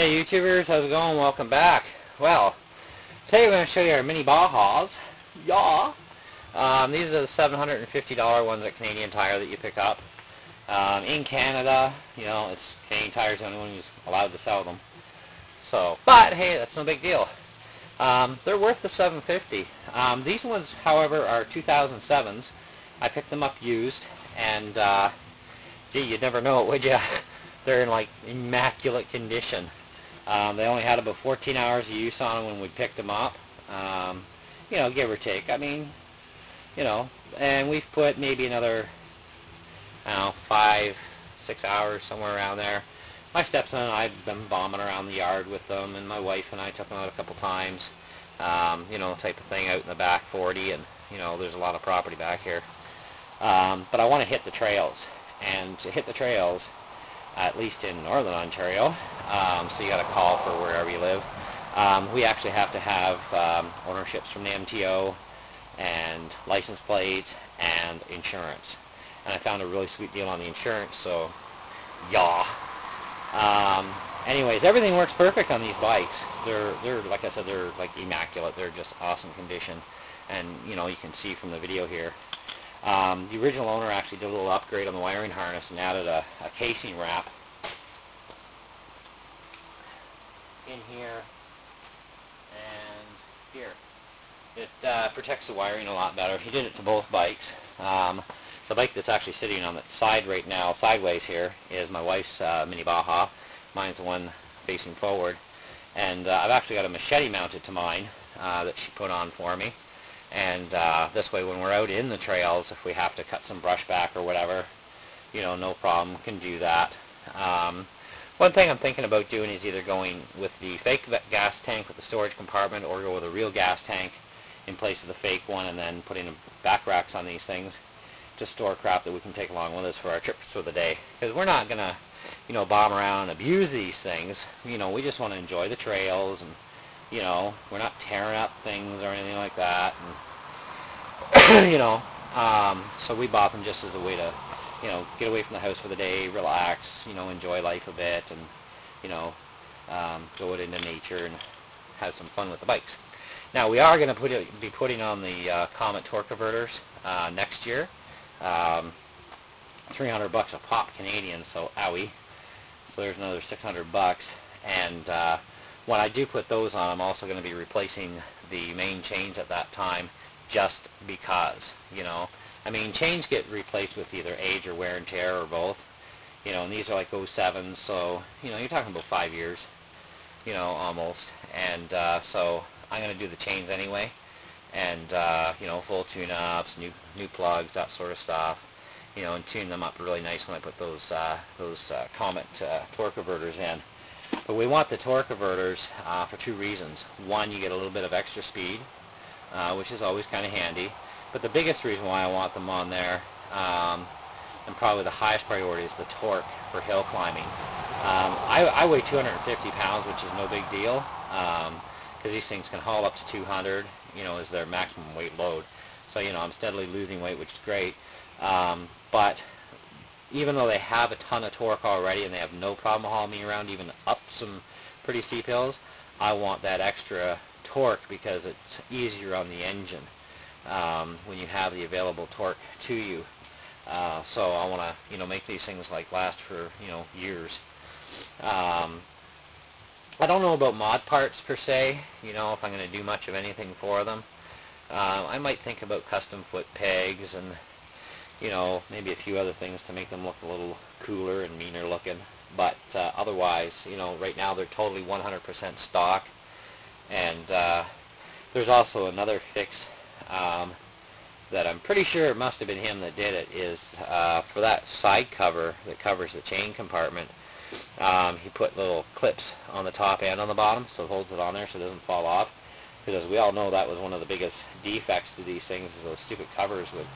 Hey YouTubers, how's it going? Welcome back. Well, today we're going to show you our mini Bajas. Yeah. These are the $750 ones at Canadian Tire that you pick up. In Canada, you know, it's Canadian Tire's the only one who's allowed to sell them. So, but hey, that's no big deal. They're worth the $750. These ones, however, are 2007s. I picked them up used, and gee, you'd never know it, would you? They're in like immaculate condition. They only had about 14 hours of use on them when we picked them up. You know, give or take. I mean, you know, and we've put maybe another, I don't know, 5, 6 hours, somewhere around there. My stepson and I have been bombing around the yard with them, and my wife and I took them out a couple times. You know, type of thing out in the back 40, and you know, there's a lot of property back here. But I want to hit the trails, and to hit the trails, at least in northern Ontario, so you got to call for wherever you live. We actually have to have ownerships from the MTO and license plates and insurance. And I found a really sweet deal on the insurance, so yeah. Anyways, everything works perfect on these bikes. They're like I said, they're like immaculate. They're just awesome condition, and you know, you can see from the video here. The original owner actually did a little upgrade on the wiring harness and added a casing wrap in here and here. It protects the wiring a lot better. He did it to both bikes. The bike that's actually sitting on the side right now, sideways here, is my wife's mini Baja. Mine's the one facing forward. And I've actually got a machete mounted to mine that she put on for me. And this way, when we're out in the trails, if we have to cut some brush back or whatever, you know, no problem, can do that. One thing I'm thinking about doing is either going with the fake gas tank with the storage compartment, or go with a real gas tank in place of the fake one, and then putting back racks on these things to store crap that we can take along with us for our trips for the day. Because we're not going to, you know, bomb around and abuse these things. You know, we just want to enjoy the trails, and you know, we're not tearing up things or anything like that, and you know, so we bought them just as a way to, you know, get away from the house for the day, relax, you know, enjoy life a bit, and you know, go out into nature and have some fun with the bikes. Now we are going to be putting on the Comet torque converters next year. $300 a pop Canadian, so owie. So there's another $600, and when I do put those on, I'm also going to be replacing the main chains at that time, just because, you know. I mean, chains get replaced with either age or wear and tear or both, you know, and these are like 07, so, you know, you're talking about 5 years, you know, almost, and so I'm going to do the chains anyway, and, you know, full tune-ups, new plugs, that sort of stuff, you know, and tune them up really nice when I put those Comet torque converters in. But we want the torque converters for two reasons. One, you get a little bit of extra speed, which is always kind of handy. But the biggest reason why I want them on there, and probably the highest priority, is the torque for hill climbing. I weigh 250 pounds, which is no big deal, because these things can haul up to 200, you know, as their maximum weight load. So, you know, I'm steadily losing weight, which is great. But even though they have a ton of torque already and they have no problem hauling me around even up some pretty steep hills, I want that extra torque because it's easier on the engine when you have the available torque to you. So I want to, you know, make these things like last for, you know, years. I don't know about mod parts per se, you know, if I'm going to do much of anything for them. I might think about custom foot pegs and, you know, maybe a few other things to make them look a little cooler and meaner looking. But otherwise, you know, right now they're totally 100% stock. And there's also another fix that I'm pretty sure it must have been him that did it, is for that side cover that covers the chain compartment, he put little clips on the top and on the bottom, so it holds it on there so it doesn't fall off. Because as we all know, that was one of the biggest defects to these things, is those stupid covers would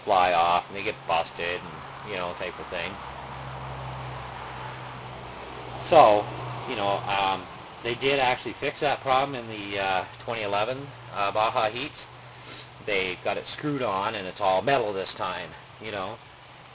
fly off and they get busted and, you know, type of thing. So, you know, they did actually fix that problem in the 2011 Baja heats. They got it screwed on and it's all metal this time, you know.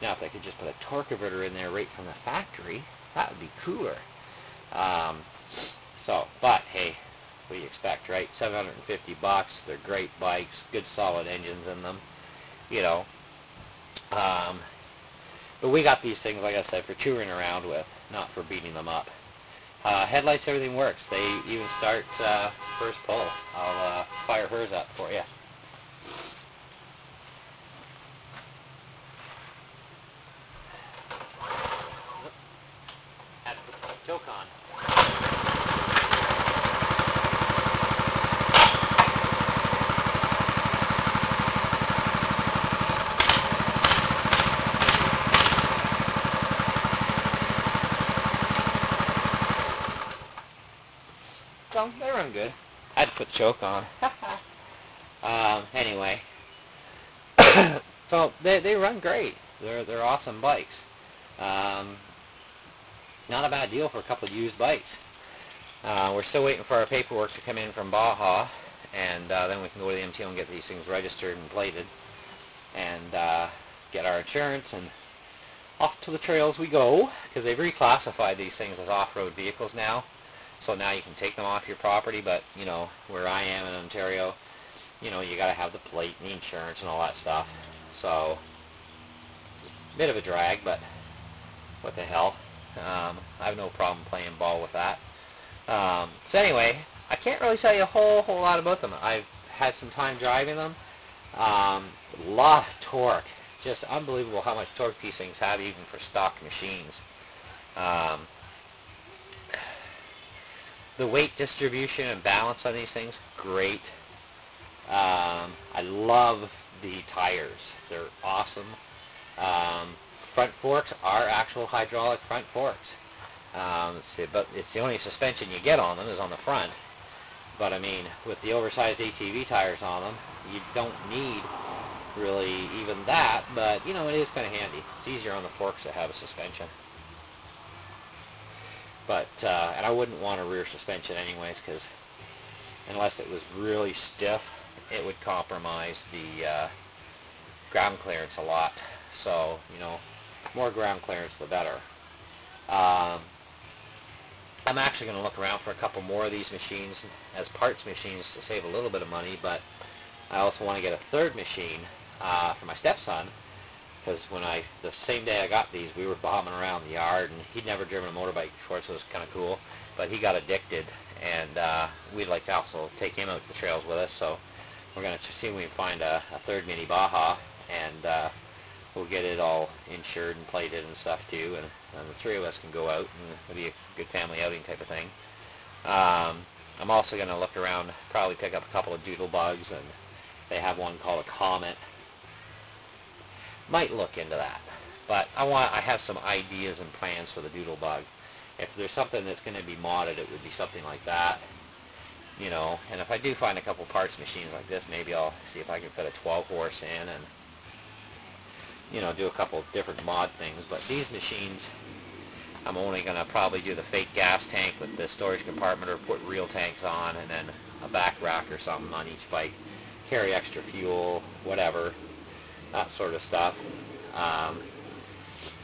Now if they could just put a torque converter in there right from the factory, that would be cooler. So, but hey, what do you expect, right? $750. They're great bikes, good solid engines in them, you know. But we got these things, like I said, for touring around with, not for beating them up. Headlights, everything works. They even start first pull. I'll fire hers up for you. Had to put the choke on. So they run good. I had to put the choke on. Anyway, so they run great. They're awesome bikes. Not a bad deal for a couple of used bikes. We're still waiting for our paperwork to come in from Baja, and then we can go to the MTO and get these things registered and plated, and get our insurance, and off to the trails we go, because they've reclassified these things as off-road vehicles now. So now you can take them off your property, but, you know, where I am in Ontario, you know, you got to have the plate and the insurance and all that stuff. So, bit of a drag, but what the hell. I have no problem playing ball with that. So anyway, I can't really tell you a whole lot about them. I've had some time driving them. A lot of torque. Just unbelievable how much torque these things have, even for stock machines. The weight distribution and balance on these things, great. I love the tires. They're awesome. Front forks are actual hydraulic front forks. But it's the only suspension you get on them is on the front. But I mean, with the oversized ATV tires on them, you don't need really even that. But you know, it is kind of handy. It's easier on the forks to have a suspension. But, and I wouldn't want a rear suspension anyways, because unless it was really stiff, it would compromise the ground clearance a lot. So, you know, more ground clearance the better. I'm actually going to look around for a couple more of these machines as parts machines to save a little bit of money, but I also want to get a third machine for my stepson. Because the same day I got these, we were bombing around the yard, and he'd never driven a motorbike before, so it was kind of cool. But he got addicted, and we'd like to also take him out to the trails with us. So we're going to see if we can find a third mini Baja, and we'll get it all insured and plated and stuff too. And the three of us can go out, and it'll be a good family outing type of thing. I'm also going to look around, probably pick up a couple of doodle bugs, and they have one called a Comet. Might look into that, but I have some ideas and plans for the doodle bug. If there's something that's going to be modded, it would be something like that, you know. And if I do find a couple parts machines like this, maybe I'll see if I can fit a 12 horse in, and you know, do a couple different mod things. But these machines, I'm only going to probably do the fake gas tank with the storage compartment, or put real tanks on, and then a back rack or something on each bike, carry extra fuel, whatever. That sort of stuff.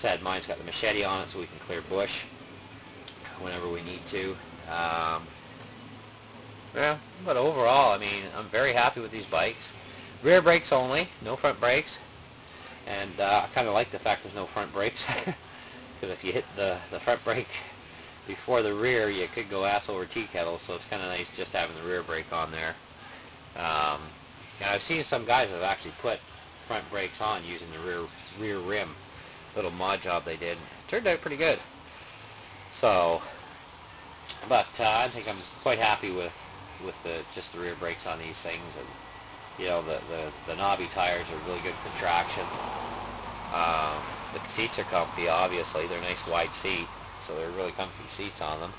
Said mine's got the machete on it, so we can clear bush whenever we need to. Yeah, but overall, I mean, I'm very happy with these bikes. Rear brakes only, no front brakes. And I kind of like the fact there's no front brakes, because if you hit the front brake before the rear, you could go ass over tea kettle. So it's kind of nice just having the rear brake on there. And I've seen some guys that have actually put front brakes on using the rear rim. Little mod job they did. Turned out pretty good. So, but I think I'm quite happy with just the rear brakes on these things, and you know, the knobby tires are really good for traction. The seats are comfy. Obviously, they're nice wide seat, so they're really comfy seats on them.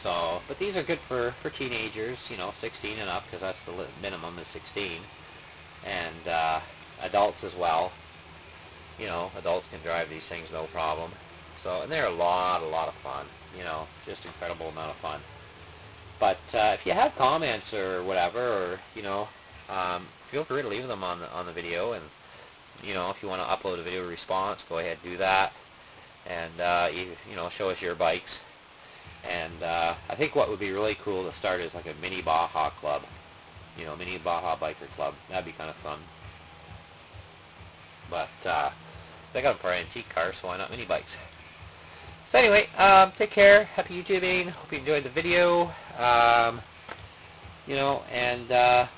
So, but these are good for teenagers, you know, 16 and up, because that's the minimum is 16, and adults as well. You know, adults can drive these things no problem. So, and they're a lot of fun. You know, just incredible amount of fun. But if you have comments or whatever, or you know, feel free to leave them on the video, and you know, if you want to upload a video response, go ahead and do that. and you know, show us your bikes. And I think what would be really cool to start is like a mini Baja club, you know, mini Baja biker club. That'd be kind of fun. But they got them for antique cars, so why not mini bikes? So anyway, take care. Happy YouTubing. Hope you enjoyed the video. You know, and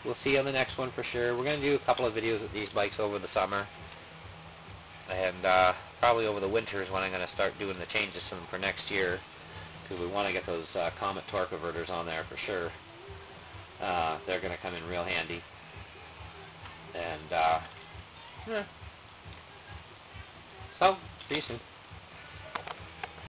we'll see you on the next one for sure. We're going to do a couple of videos with these bikes over the summer. And probably over the winter is when I'm going to start doing the changes to them for next year. Because we want to get those Comet torque converters on there for sure. They're going to come in real handy. And, yeah. So, see you soon.